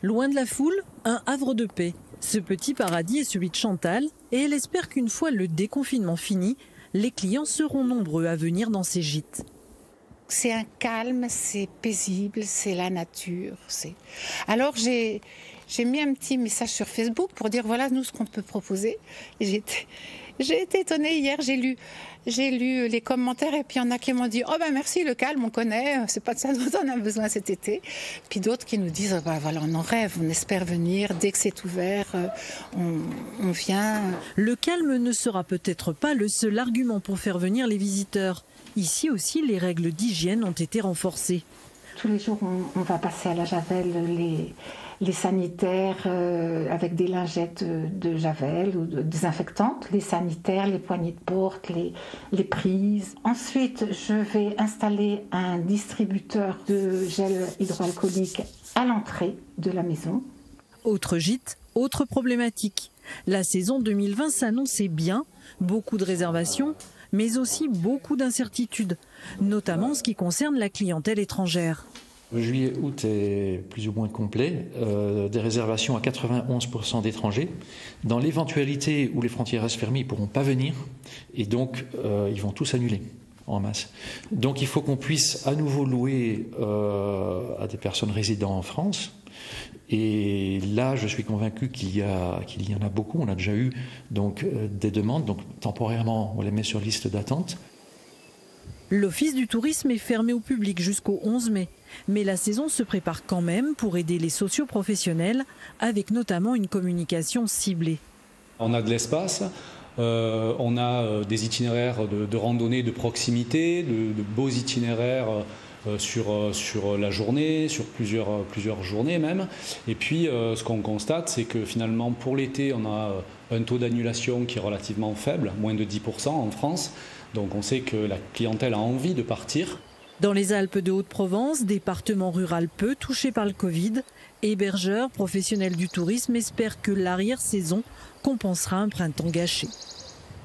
Loin de la foule, un havre de paix. Ce petit paradis est celui de Chantal et elle espère qu'une fois le déconfinement fini, les clients seront nombreux à venir dans ces gîtes. C'est un calme, c'est paisible, c'est la nature. Alors j'ai mis un petit message sur Facebook pour dire voilà nous ce qu'on peut proposer. Et j'ai été étonnée hier, j'ai lu les commentaires et puis il y en a qui m'ont dit oh ben merci le calme on connaît, c'est pas de ça dont on a besoin cet été. Puis d'autres qui nous disent oh ben voilà on en rêve, on espère venir dès que c'est ouvert, on vient. Le calme ne sera peut-être pas le seul argument pour faire venir les visiteurs. Ici aussi, les règles d'hygiène ont été renforcées. Tous les jours, on va passer à la javel les sanitaires avec des lingettes de javel ou désinfectantes, les sanitaires, les poignées de porte, les prises. Ensuite, je vais installer un distributeur de gel hydroalcoolique à l'entrée de la maison. Autre gîte, autre problématique. La saison 2020 s'annonçait bien, beaucoup de réservations, mais aussi beaucoup d'incertitudes, notamment en ce qui concerne la clientèle étrangère. Juillet-août est plus ou moins complet, des réservations à 91% d'étrangers. Dans l'éventualité où les frontières restent fermées, ils ne pourront pas venir et donc ils vont tous annuler en masse. Donc il faut qu'on puisse à nouveau louer à des personnes résidant en France. Et là, je suis convaincu qu'il y en a beaucoup. On a déjà eu donc, des demandes. Donc temporairement, on les met sur liste d'attente. L'Office du tourisme est fermé au public jusqu'au 11 mai. Mais la saison se prépare quand même pour aider les socioprofessionnels, avec notamment une communication ciblée. On a de l'espace. On a des itinéraires de randonnée de proximité, de beaux itinéraires sur la journée, sur plusieurs journées même. Et puis ce qu'on constate, c'est que finalement pour l'été, on a un taux d'annulation qui est relativement faible, moins de 10% en France. Donc on sait que la clientèle a envie de partir. Dans les Alpes de Haute-Provence, département rural peu touché par le Covid, hébergeurs, professionnels du tourisme espèrent que l'arrière-saison compensera un printemps gâché.